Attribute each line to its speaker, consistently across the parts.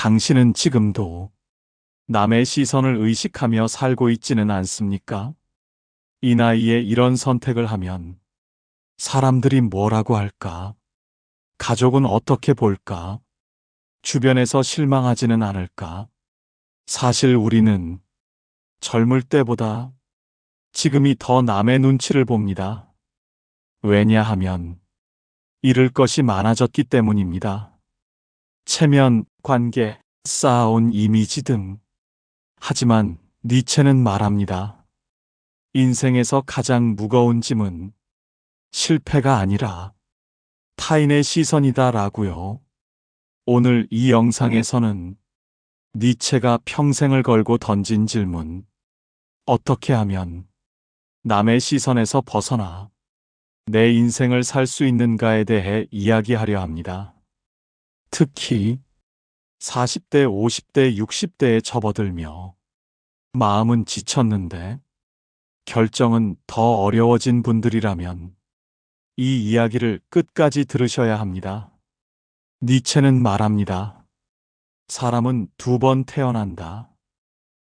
Speaker 1: 당신은 지금도 남의 시선을 의식하며 살고 있지는 않습니까? 이 나이에 이런 선택을 하면 사람들이 뭐라고 할까? 가족은 어떻게 볼까? 주변에서 실망하지는 않을까? 사실 우리는 젊을 때보다 지금이 더 남의 눈치를 봅니다. 왜냐하면 잃을 것이 많아졌기 때문입니다. 체면, 관계, 쌓아온 이미지 등. 하지만 니체는 말합니다. 인생에서 가장 무거운 짐은 실패가 아니라 타인의 시선이다라고요. 오늘 이 영상에서는 니체가 평생을 걸고 던진 질문, 어떻게 하면 남의 시선에서 벗어나 내 인생을 살 수 있는가에 대해 이야기하려 합니다. 특히 40대, 50대, 60대에 접어들며 마음은 지쳤는데 결정은 더 어려워진 분들이라면 이 이야기를 끝까지 들으셔야 합니다. 니체는 말합니다. 사람은 두 번 태어난다.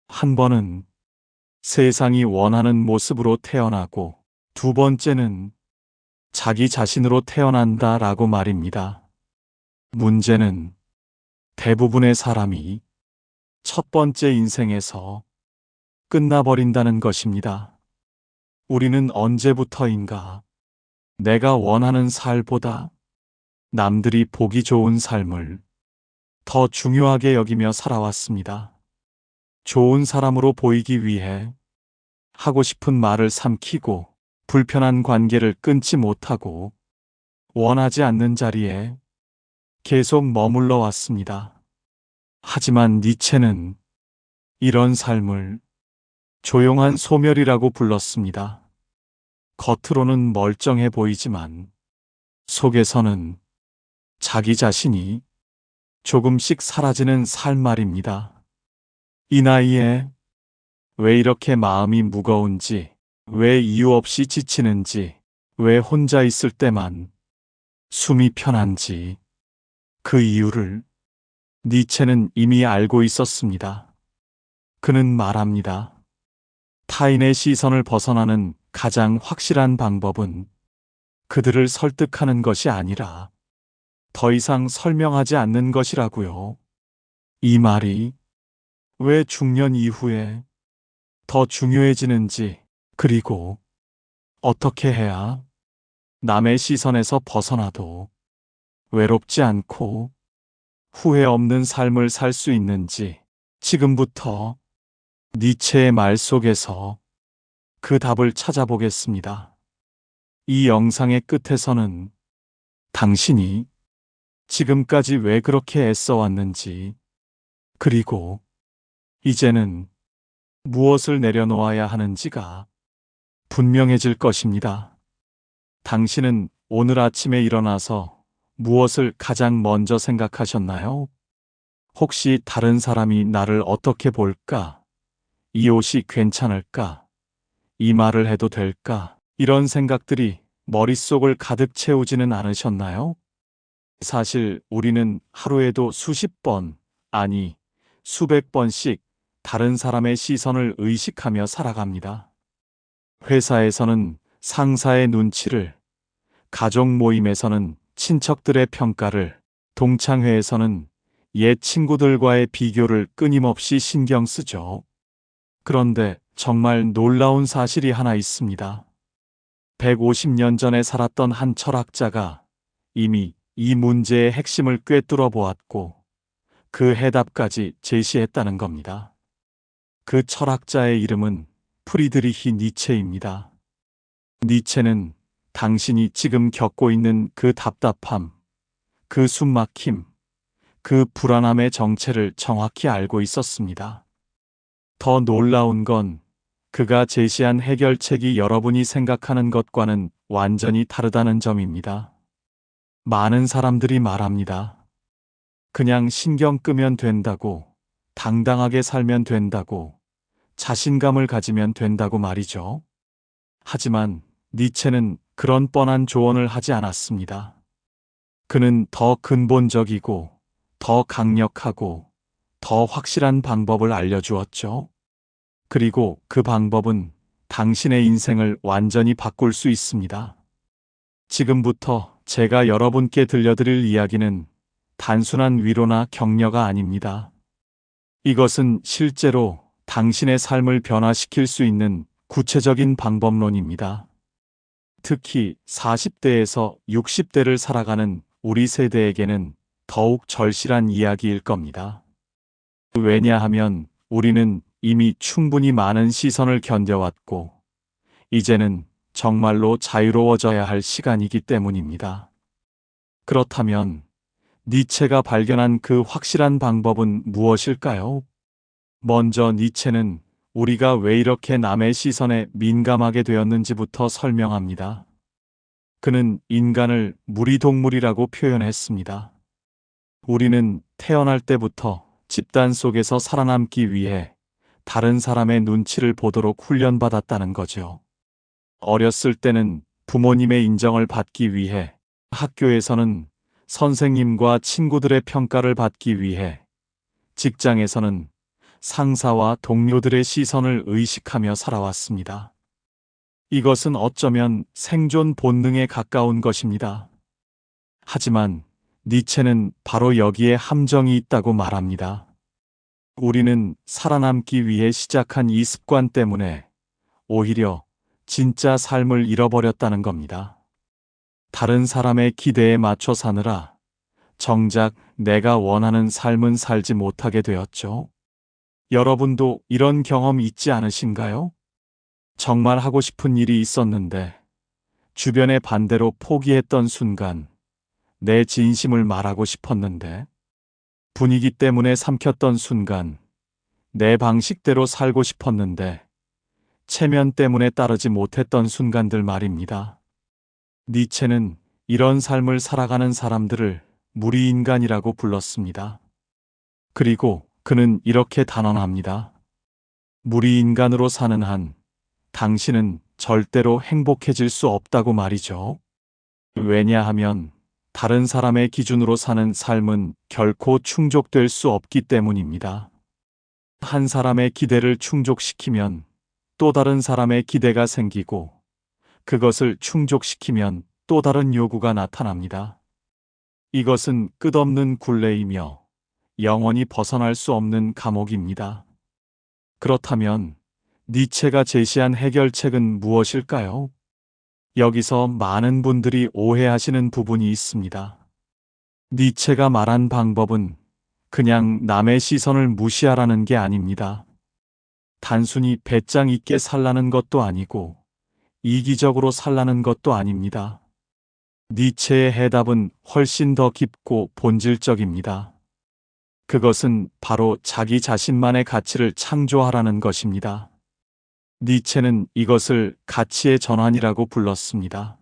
Speaker 1: 한 번은 세상이 원하는 모습으로 태어나고 두 번째는 자기 자신으로 태어난다라고 말입니다. 문제는 대부분의 사람이 첫 번째 인생에서 끝나버린다는 것입니다. 우리는 언제부터인가 내가 원하는 삶보다 남들이 보기 좋은 삶을 더 중요하게 여기며 살아왔습니다. 좋은 사람으로 보이기 위해 하고 싶은 말을 삼키고 불편한 관계를 끊지 못하고 원하지 않는 자리에 계속 머물러 왔습니다. 하지만 니체는 이런 삶을 조용한 소멸이라고 불렀습니다. 겉으로는 멀쩡해 보이지만 속에서는 자기 자신이 조금씩 사라지는 삶 말입니다. 이 나이에 왜 이렇게 마음이 무거운지, 왜 이유 없이 지치는지, 왜 혼자 있을 때만 숨이 편한지 그 이유를 니체는 이미 알고 있었습니다. 그는 말합니다. 타인의 시선을 벗어나는 가장 확실한 방법은 그들을 설득하는 것이 아니라 더 이상 설명하지 않는 것이라고요. 이 말이 왜 중년 이후에 더 중요해지는지, 그리고 어떻게 해야 남의 시선에서 벗어나도 외롭지 않고 후회 없는 삶을 살 수 있는지 지금부터 니체의 말 속에서 그 답을 찾아보겠습니다. 이 영상의 끝에서는 당신이 지금까지 왜 그렇게 애써왔는지, 그리고 이제는 무엇을 내려놓아야 하는지가 분명해질 것입니다. 당신은 오늘 아침에 일어나서 무엇을 가장 먼저 생각하셨나요? 혹시 다른 사람이 나를 어떻게 볼까? 이 옷이 괜찮을까? 이 말을 해도 될까? 이런 생각들이 머릿속을 가득 채우지는 않으셨나요? 사실 우리는 하루에도 수십 번, 아니 수백 번씩 다른 사람의 시선을 의식하며 살아갑니다. 회사에서는 상사의 눈치를, 가족 모임에서는 친척들의 평가를, 동창회에서는 옛 친구들과의 비교를 끊임없이 신경 쓰죠. 그런데 정말 놀라운 사실이 하나 있습니다. 150년 전에 살았던 한 철학자가 이미 이 문제의 핵심을 꿰뚫어 보았고 그 해답까지 제시했다는 겁니다. 그 철학자의 이름은 프리드리히 니체입니다. 니체는 당신이 지금 겪고 있는 그 답답함, 그 숨막힘, 그 불안함의 정체를 정확히 알고 있었습니다. 더 놀라운 건 그가 제시한 해결책이 여러분이 생각하는 것과는 완전히 다르다는 점입니다. 많은 사람들이 말합니다. 그냥 신경 끄면 된다고, 당당하게 살면 된다고, 자신감을 가지면 된다고 말이죠. 하지만 니체는 그런 뻔한 조언을 하지 않았습니다. 그는 더 근본적이고, 더 강력하고, 더 확실한 방법을 알려주었죠. 그리고 그 방법은 당신의 인생을 완전히 바꿀 수 있습니다. 지금부터 제가 여러분께 들려드릴 이야기는 단순한 위로나 격려가 아닙니다. 이것은 실제로 당신의 삶을 변화시킬 수 있는 구체적인 방법론입니다. 특히 40대에서 60대를 살아가는 우리 세대에게는 더욱 절실한 이야기일 겁니다. 왜냐하면 우리는 이미 충분히 많은 시선을 견뎌왔고, 이제는 정말로 자유로워져야 할 시간이기 때문입니다. 그렇다면 니체가 발견한 그 확실한 방법은 무엇일까요? 먼저 니체는 우리가 왜 이렇게 남의 시선에 민감하게 되었는지부터 설명합니다. 그는 인간을 무리동물이라고 표현했습니다. 우리는 태어날 때부터 집단 속에서 살아남기 위해 다른 사람의 눈치를 보도록 훈련받았다는 거죠. 어렸을 때는 부모님의 인정을 받기 위해, 학교에서는 선생님과 친구들의 평가를 받기 위해, 직장에서는 상사와 동료들의 시선을 의식하며 살아왔습니다. 이것은 어쩌면 생존 본능에 가까운 것입니다. 하지만 니체는 바로 여기에 함정이 있다고 말합니다. 우리는 살아남기 위해 시작한 이 습관 때문에 오히려 진짜 삶을 잃어버렸다는 겁니다. 다른 사람의 기대에 맞춰 사느라 정작 내가 원하는 삶은 살지 못하게 되었죠. 여러분도 이런 경험 있지 않으신가요? 정말 하고 싶은 일이 있었는데 주변의 반대로 포기했던 순간, 내 진심을 말하고 싶었는데 분위기 때문에 삼켰던 순간, 내 방식대로 살고 싶었는데 체면 때문에 따르지 못했던 순간들 말입니다. 니체는 이런 삶을 살아가는 사람들을 무리인간이라고 불렀습니다. 그리고 그는 이렇게 단언합니다. 무리인간으로 사는 한 당신은 절대로 행복해질 수 없다고 말이죠. 왜냐하면 다른 사람의 기준으로 사는 삶은 결코 충족될 수 없기 때문입니다. 한 사람의 기대를 충족시키면 또 다른 사람의 기대가 생기고, 그것을 충족시키면 또 다른 요구가 나타납니다. 이것은 끝없는 굴레이며 영원히 벗어날 수 없는 감옥입니다. 그렇다면 니체가 제시한 해결책은 무엇일까요? 여기서 많은 분들이 오해하시는 부분이 있습니다. 니체가 말한 방법은 그냥 남의 시선을 무시하라는 게 아닙니다. 단순히 배짱 있게 살라는 것도 아니고 이기적으로 살라는 것도 아닙니다. 니체의 해답은 훨씬 더 깊고 본질적입니다. 그것은 바로 자기 자신만의 가치를 창조하라는 것입니다. 니체는 이것을 가치의 전환이라고 불렀습니다.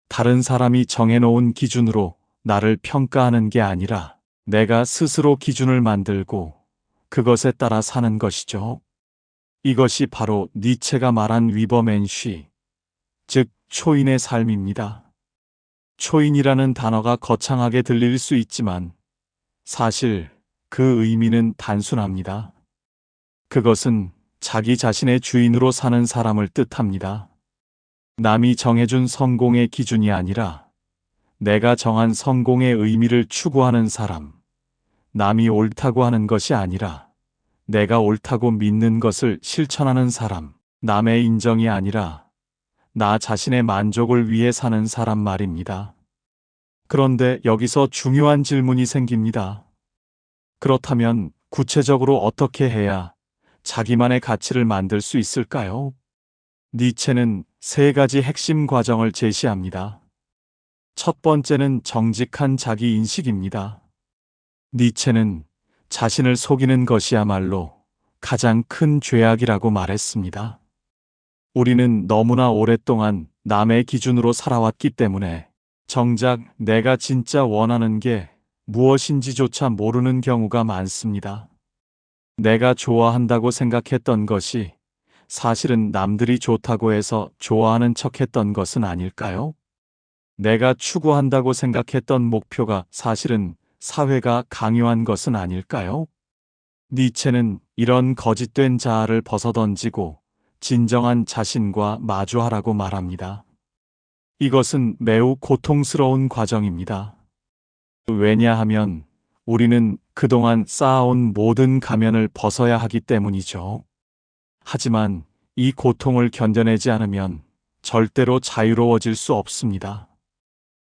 Speaker 1: 다른 사람이 정해놓은 기준으로 나를 평가하는 게 아니라 내가 스스로 기준을 만들고 그것에 따라 사는 것이죠. 이것이 바로 니체가 말한 위버맨쉬, 즉 초인의 삶입니다. 초인이라는 단어가 거창하게 들릴 수 있지만 사실 그 의미는 단순합니다. 그것은 자기 자신의 주인으로 사는 사람을 뜻합니다. 남이 정해준 성공의 기준이 아니라 내가 정한 성공의 의미를 추구하는 사람. 남이 옳다고 하는 것이 아니라 내가 옳다고 믿는 것을 실천하는 사람. 남의 인정이 아니라 나 자신의 만족을 위해 사는 사람 말입니다. 그런데 여기서 중요한 질문이 생깁니다. 그렇다면 구체적으로 어떻게 해야 자기만의 가치를 만들 수 있을까요? 니체는 세 가지 핵심 과정을 제시합니다. 첫 번째는 정직한 자기 인식입니다. 니체는 자신을 속이는 것이야말로 가장 큰 죄악이라고 말했습니다. 우리는 너무나 오랫동안 남의 기준으로 살아왔기 때문에 정작 내가 진짜 원하는 게 무엇인지조차 모르는 경우가 많습니다. 내가 좋아한다고 생각했던 것이 사실은 남들이 좋다고 해서 좋아하는 척했던 것은 아닐까요? 내가 추구한다고 생각했던 목표가 사실은 사회가 강요한 것은 아닐까요? 니체는 이런 거짓된 자아를 벗어던지고 진정한 자신과 마주하라고 말합니다. 이것은 매우 고통스러운 과정입니다. 왜냐하면 우리는 그동안 쌓아온 모든 가면을 벗어야 하기 때문이죠. 하지만 이 고통을 견뎌내지 않으면 절대로 자유로워질 수 없습니다.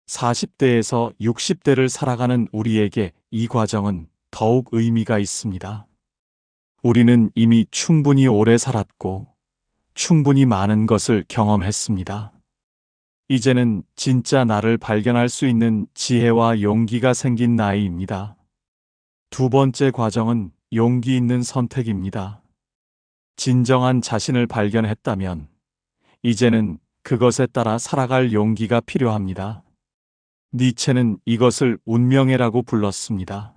Speaker 1: 40대에서 60대를 살아가는 우리에게 이 과정은 더욱 의미가 있습니다. 우리는 이미 충분히 오래 살았고 충분히 많은 것을 경험했습니다. 이제는 진짜 나를 발견할 수 있는 지혜와 용기가 생긴 나이입니다. 두 번째 과정은 용기 있는 선택입니다. 진정한 자신을 발견했다면 이제는 그것에 따라 살아갈 용기가 필요합니다. 니체는 이것을 운명애라고 불렀습니다.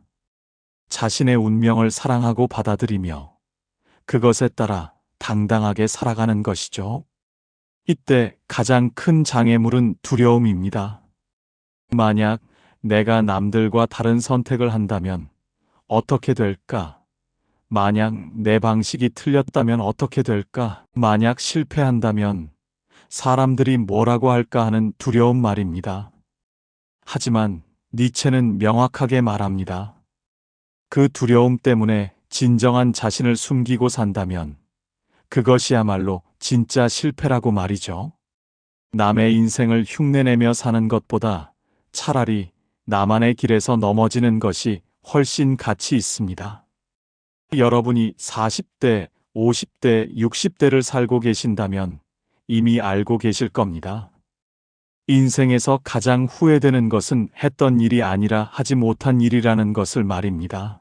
Speaker 1: 자신의 운명을 사랑하고 받아들이며 그것에 따라 당당하게 살아가는 것이죠. 이때 가장 큰 장애물은 두려움입니다. 만약 내가 남들과 다른 선택을 한다면 어떻게 될까? 만약 내 방식이 틀렸다면 어떻게 될까? 만약 실패한다면 사람들이 뭐라고 할까 하는 두려움 말입니다. 하지만 니체는 명확하게 말합니다. 그 두려움 때문에 진정한 자신을 숨기고 산다면 그것이야말로 진짜 실패라고 말이죠. 남의 인생을 흉내내며 사는 것보다 차라리 나만의 길에서 넘어지는 것이 훨씬 가치 있습니다. 여러분이 40대, 50대, 60대를 살고 계신다면 이미 알고 계실 겁니다. 인생에서 가장 후회되는 것은 했던 일이 아니라 하지 못한 일이라는 것을 말입니다.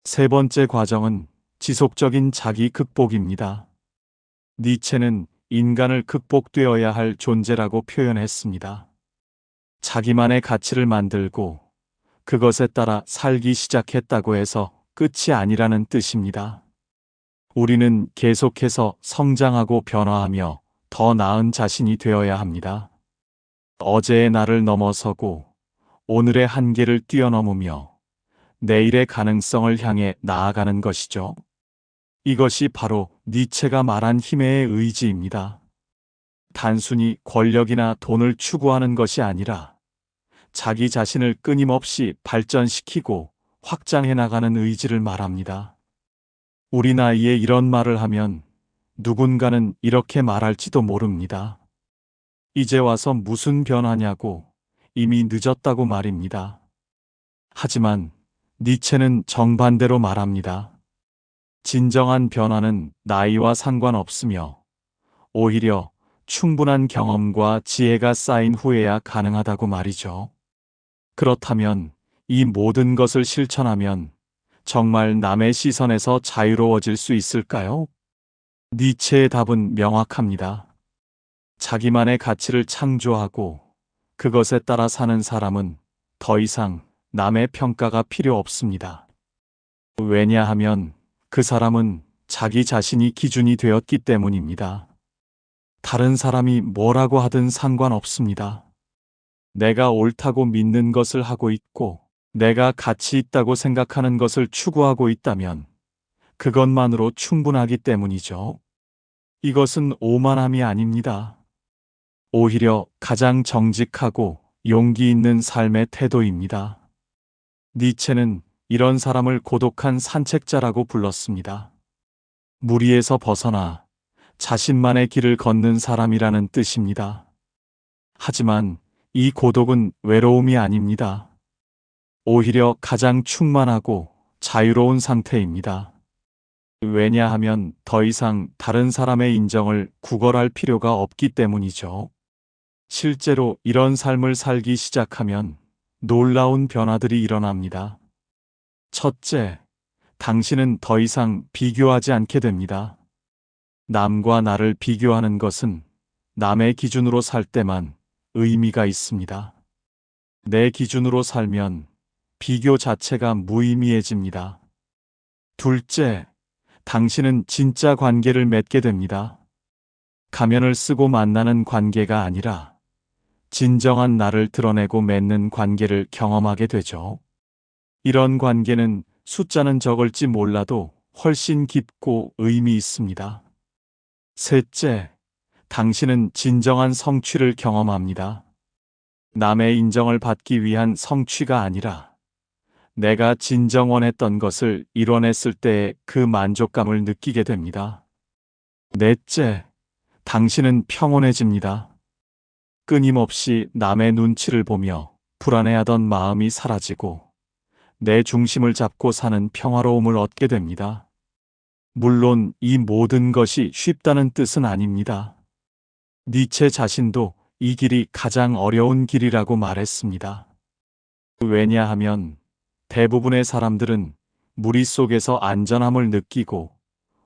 Speaker 1: 세 번째 과정은 지속적인 자기 극복입니다. 니체는 인간을 극복되어야 할 존재라고 표현했습니다. 자기만의 가치를 만들고 그것에 따라 살기 시작했다고 해서 끝이 아니라는 뜻입니다. 우리는 계속해서 성장하고 변화하며 더 나은 자신이 되어야 합니다. 어제의 나를 넘어서고 오늘의 한계를 뛰어넘으며 내일의 가능성을 향해 나아가는 것이죠. 이것이 바로 니체가 말한 힘의 의지입니다. 단순히 권력이나 돈을 추구하는 것이 아니라 자기 자신을 끊임없이 발전시키고 확장해 나가는 의지를 말합니다. 우리 나이에 이런 말을 하면 누군가는 이렇게 말할지도 모릅니다. 이제 와서 무슨 변화냐고, 이미 늦었다고 말입니다. 하지만 니체는 정반대로 말합니다. 진정한 변화는 나이와 상관없으며 오히려 충분한 경험과 지혜가 쌓인 후에야 가능하다고 말이죠. 그렇다면 이 모든 것을 실천하면 정말 남의 시선에서 자유로워질 수 있을까요? 니체의 답은 명확합니다. 자기만의 가치를 창조하고 그것에 따라 사는 사람은 더 이상 남의 평가가 필요 없습니다. 왜냐하면 그 사람은 자기 자신이 기준이 되었기 때문입니다. 다른 사람이 뭐라고 하든 상관없습니다. 내가 옳다고 믿는 것을 하고 있고 내가 가치 있다고 생각하는 것을 추구하고 있다면 그것만으로 충분하기 때문이죠. 이것은 오만함이 아닙니다. 오히려 가장 정직하고 용기 있는 삶의 태도입니다. 니체는 이런 사람을 고독한 산책자라고 불렀습니다. 무리에서 벗어나 자신만의 길을 걷는 사람이라는 뜻입니다. 하지만 이 고독은 외로움이 아닙니다. 오히려 가장 충만하고 자유로운 상태입니다. 왜냐하면 더 이상 다른 사람의 인정을 구걸할 필요가 없기 때문이죠. 실제로 이런 삶을 살기 시작하면 놀라운 변화들이 일어납니다. 첫째, 당신은 더 이상 비교하지 않게 됩니다. 남과 나를 비교하는 것은 남의 기준으로 살 때만 의미가 있습니다. 내 기준으로 살면 비교 자체가 무의미해집니다. 둘째, 당신은 진짜 관계를 맺게 됩니다. 가면을 쓰고 만나는 관계가 아니라 진정한 나를 드러내고 맺는 관계를 경험하게 되죠. 이런 관계는 숫자는 적을지 몰라도 훨씬 깊고 의미 있습니다. 셋째, 당신은 진정한 성취를 경험합니다. 남의 인정을 받기 위한 성취가 아니라 내가 진정 원했던 것을 이뤄냈을 때의 그 만족감을 느끼게 됩니다. 넷째, 당신은 평온해집니다. 끊임없이 남의 눈치를 보며 불안해하던 마음이 사라지고 내 중심을 잡고 사는 평화로움을 얻게 됩니다. 물론 이 모든 것이 쉽다는 뜻은 아닙니다. 니체 자신도 이 길이 가장 어려운 길이라고 말했습니다. 왜냐하면 대부분의 사람들은 무리 속에서 안전함을 느끼고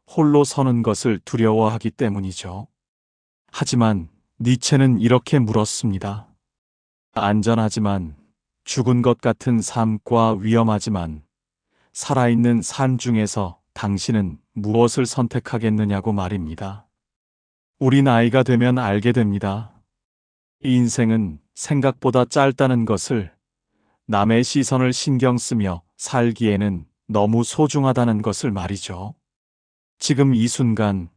Speaker 1: 홀로 서는 것을 두려워하기 때문이죠. 하지만 니체는 이렇게 물었습니다. 안전하지만 죽은 것 같은 삶과 위험하지만 살아있는 삶 중에서 당신은 무엇을 선택하겠느냐고 말입니다. 우리 나이가 되면 알게 됩니다. 인생은 생각보다 짧다는 것을, 남의 시선을 신경 쓰며 살기에는 너무 소중하다는 것을 말이죠. 지금 이 순간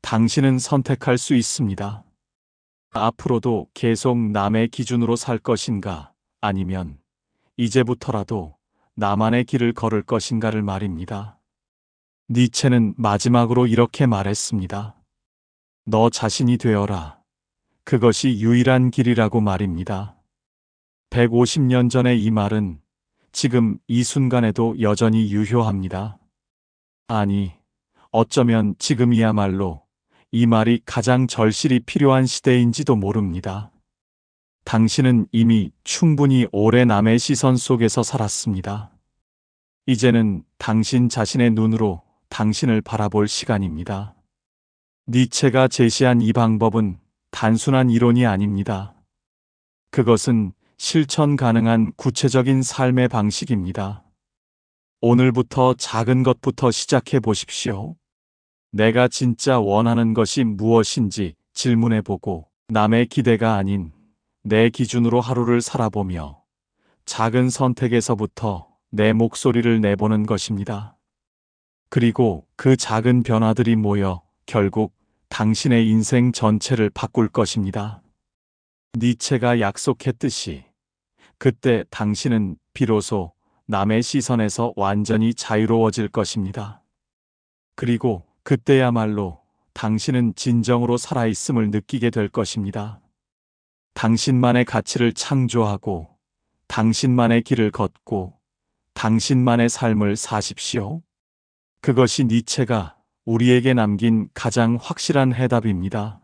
Speaker 1: 당신은 선택할 수 있습니다. 앞으로도 계속 남의 기준으로 살 것인가, 아니면 이제부터라도 나만의 길을 걸을 것인가를 말입니다. 니체는 마지막으로 이렇게 말했습니다. 너 자신이 되어라. 그것이 유일한 길이라고 말입니다. 150년 전의 이 말은 지금 이 순간에도 여전히 유효합니다. 아니, 어쩌면 지금이야말로 이 말이 가장 절실히 필요한 시대인지도 모릅니다. 당신은 이미 충분히 오래 남의 시선 속에서 살았습니다. 이제는 당신 자신의 눈으로 당신을 바라볼 시간입니다. 니체가 제시한 이 방법은 단순한 이론이 아닙니다. 그것은 실천 가능한 구체적인 삶의 방식입니다. 오늘부터 작은 것부터 시작해 보십시오. 내가 진짜 원하는 것이 무엇인지 질문해 보고 남의 기대가 아닌 내 기준으로 하루를 살아보며 작은 선택에서부터 내 목소리를 내보는 것입니다. 그리고 그 작은 변화들이 모여 결국 당신의 인생 전체를 바꿀 것입니다. 니체가 약속했듯이 그때 당신은 비로소 남의 시선에서 완전히 자유로워질 것입니다. 그리고 그때야말로 당신은 진정으로 살아있음을 느끼게 될 것입니다. 당신만의 가치를 창조하고 당신만의 길을 걷고 당신만의 삶을 사십시오. 그것이 니체가 우리에게 남긴 가장 확실한 해답입니다.